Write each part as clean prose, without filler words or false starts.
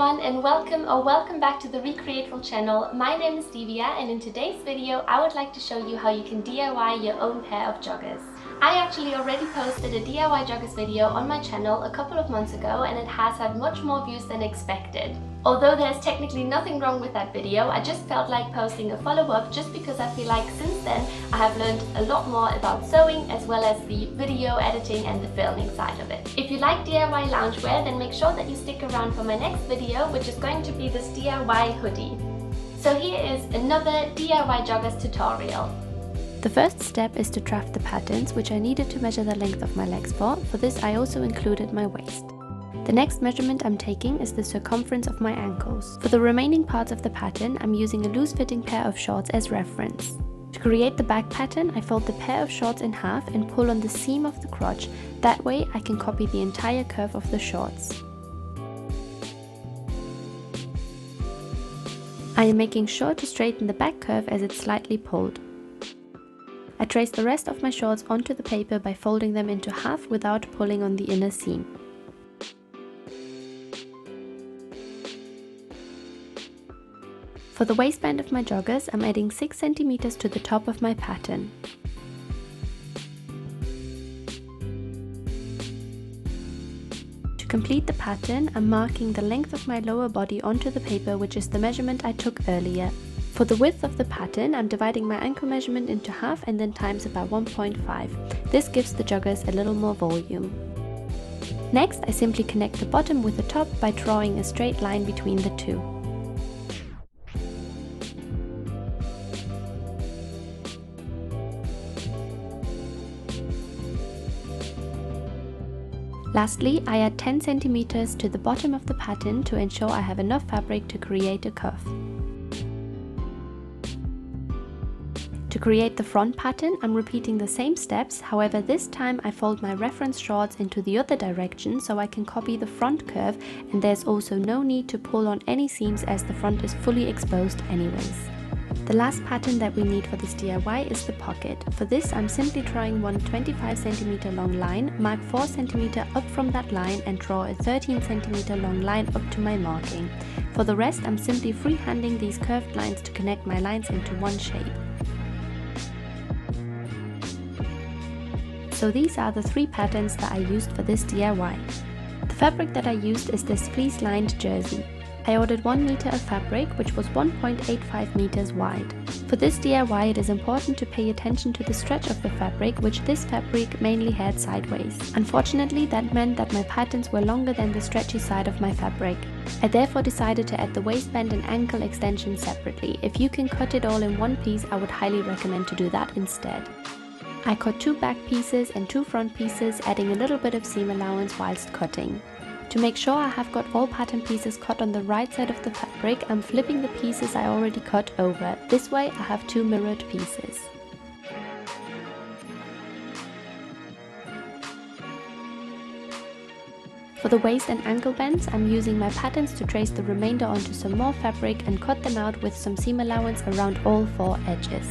everyone, and welcome back to the Recreateful channel. My name is Divia, and in today's video I would like to show you how you can DIY your own pair of joggers. I actually already posted a DIY joggers video on my channel a couple of months ago, and it has had much more views than expected. Although there's technically nothing wrong with that video, I just felt like posting a follow-up just because I feel like since then I have learned a lot more about sewing as well as the video editing and the filming side of it. If you like DIY loungewear, then make sure that you stick around for my next video, which is going to be this DIY hoodie. So here is another DIY joggers tutorial. The first step is to draft the patterns, which I needed to measure the length of my legs for. For this I also included my waist. The next measurement I'm taking is the circumference of my ankles. For the remaining parts of the pattern, I'm using a loose-fitting pair of shorts as reference. To create the back pattern, I fold the pair of shorts in half and pull on the seam of the crotch. That way I can copy the entire curve of the shorts. I am making sure to straighten the back curve as it's slightly pulled. I trace the rest of my shorts onto the paper by folding them into half without pulling on the inner seam. For the waistband of my joggers, I'm adding 6 cm to the top of my pattern. To complete the pattern, I'm marking the length of my lower body onto the paper, which is the measurement I took earlier. For the width of the pattern, I'm dividing my ankle measurement into half and then times it by 1.5. This gives the joggers a little more volume. Next, I simply connect the bottom with the top by drawing a straight line between the two. Lastly, I add 10 cm to the bottom of the pattern to ensure I have enough fabric to create a cuff. To create the front pattern, I'm repeating the same steps, however this time I fold my reference shorts into the other direction so I can copy the front curve, and there's also no need to pull on any seams as the front is fully exposed anyways. The last pattern that we need for this DIY is the pocket. For this I'm simply drawing one 25 cm long line, mark 4 cm up from that line and draw a 13 cm long line up to my marking. For the rest I'm simply freehanding these curved lines to connect my lines into one shape. So these are the 3 patterns that I used for this DIY. The fabric that I used is this fleece lined jersey. I ordered 1 meter of fabric, which was 1.85 meters wide. For this DIY it is important to pay attention to the stretch of the fabric, which this fabric mainly had sideways. Unfortunately, that meant that my patterns were longer than the stretchy side of my fabric. I therefore decided to add the waistband and ankle extension separately. If you can cut it all in one piece, I would highly recommend to do that instead. I cut 2 back pieces and 2 front pieces, adding a little bit of seam allowance whilst cutting. To make sure I have got all pattern pieces cut on the right side of the fabric, I'm flipping the pieces I already cut over. This way I have 2 mirrored pieces. For the waist and ankle bends, I'm using my patterns to trace the remainder onto some more fabric and cut them out with some seam allowance around all 4 edges.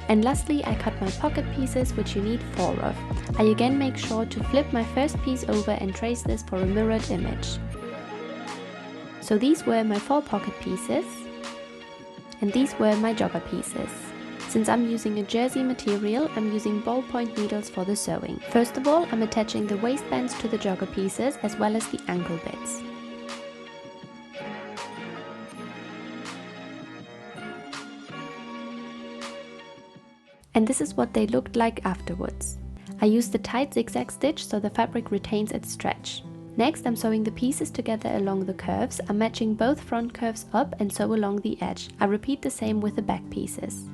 And lastly, I cut my pocket pieces, which you need 4 of. I again make sure to flip my first piece over and trace this for a mirrored image. So these were my 4 pocket pieces, and these were my jogger pieces. Since I'm using a jersey material, I'm using ballpoint needles for the sewing. First of all, I'm attaching the waistbands to the jogger pieces as well as the ankle bits. And this is what they looked like afterwards. I used the tight zigzag stitch so the fabric retains its stretch. Next, I'm sewing the pieces together along the curves. I'm matching both front curves up and sew along the edge. I repeat the same with the back pieces.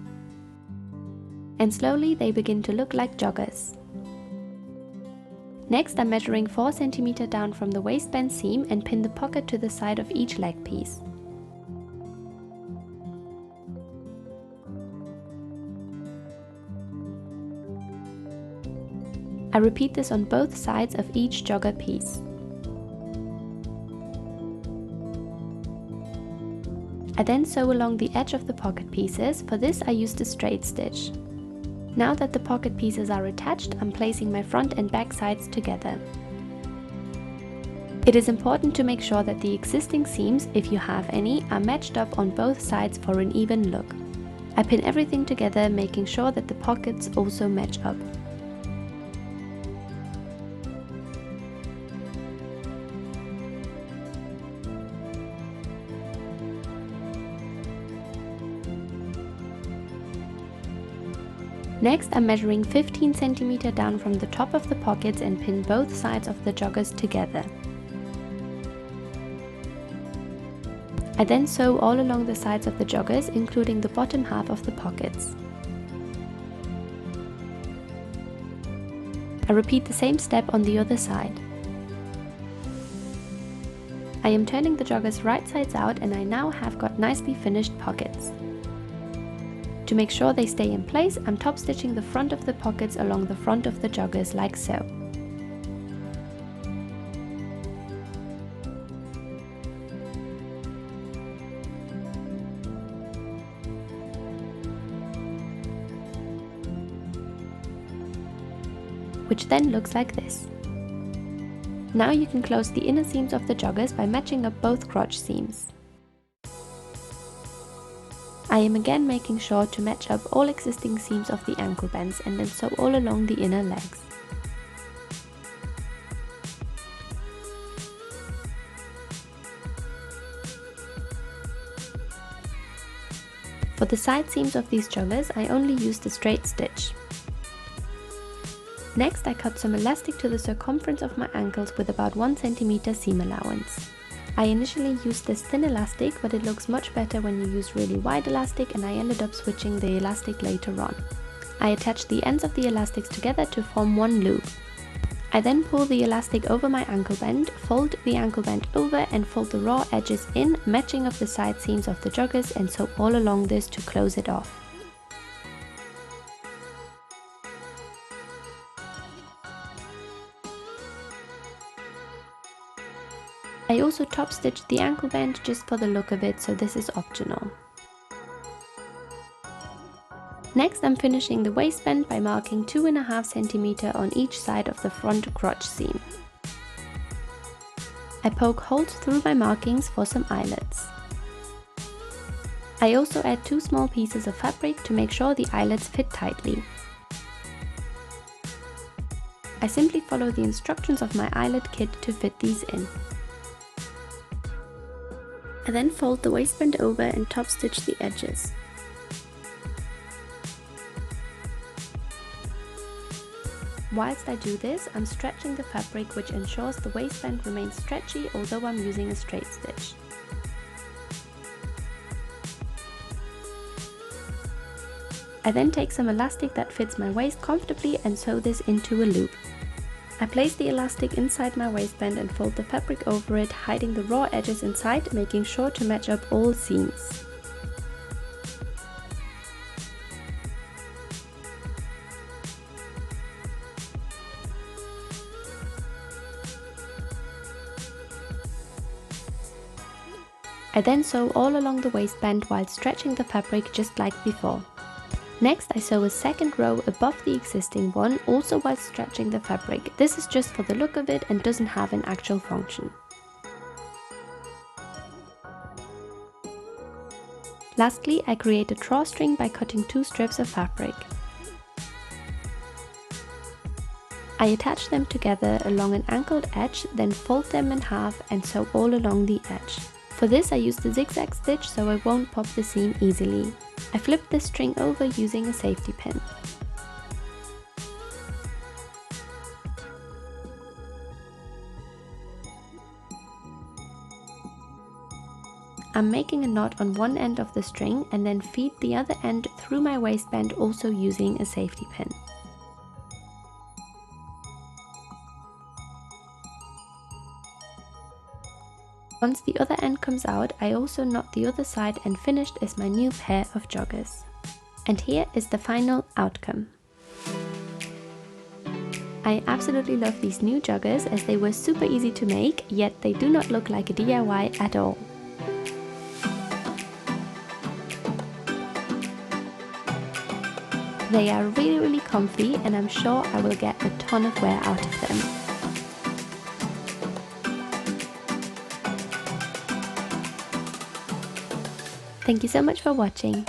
And slowly they begin to look like joggers. Next, I'm measuring 4 cm down from the waistband seam and pin the pocket to the side of each leg piece. I repeat this on both sides of each jogger piece. I then sew along the edge of the pocket pieces. For this I used a straight stitch. Now that the pocket pieces are attached, I'm placing my front and back sides together. It is important to make sure that the existing seams, if you have any, are matched up on both sides for an even look. I pin everything together, making sure that the pockets also match up. Next, I'm measuring 15 cm down from the top of the pockets and pin both sides of the joggers together. I then sew all along the sides of the joggers, including the bottom half of the pockets. I repeat the same step on the other side. I am turning the joggers right sides out and I now have got nicely finished pockets. To make sure they stay in place, I'm top stitching the front of the pockets along the front of the joggers like so. Which then looks like this. Now you can close the inner seams of the joggers by matching up both crotch seams. I am again making sure to match up all existing seams of the ankle bands and then sew all along the inner legs. For the side seams of these joggers, I only used a straight stitch. Next, I cut some elastic to the circumference of my ankles with about 1 cm seam allowance. I initially used this thin elastic, but it looks much better when you use really wide elastic, and I ended up switching the elastic later on. I attached the ends of the elastics together to form one loop. I then pull the elastic over my ankle band, fold the ankle band over and fold the raw edges in, matching up the side seams of the joggers, and sew all along this to close it off. I also top stitched the ankle band just for the look of it, so this is optional. Next, I'm finishing the waistband by marking 2.5 cm on each side of the front crotch seam. I poke holes through my markings for some eyelets. I also add 2 small pieces of fabric to make sure the eyelets fit tightly. I simply follow the instructions of my eyelet kit to fit these in. I then fold the waistband over and top stitch the edges. Whilst I do this, I'm stretching the fabric, which ensures the waistband remains stretchy although I'm using a straight stitch. I then take some elastic that fits my waist comfortably and sew this into a loop. I place the elastic inside my waistband and fold the fabric over it, hiding the raw edges inside, making sure to match up all seams. I then sew all along the waistband while stretching the fabric just like before. Next, I sew a second row above the existing one, also while stretching the fabric. This is just for the look of it and doesn't have an actual function. Lastly, I create a drawstring by cutting 2 strips of fabric. I attach them together along an angled edge, then fold them in half and sew all along the edge. For this I used a zigzag stitch so I won't pop the seam easily. I flip this string over using a safety pin. I'm making a knot on one end of the string and then feed the other end through my waistband, also using a safety pin. Once the other end comes out, I also knot the other side and finished is my new pair of joggers. And here is the final outcome. I absolutely love these new joggers as they were super easy to make, yet they do not look like a DIY at all. They are really comfy and I'm sure I will get a ton of wear out of them. Thank you so much for watching.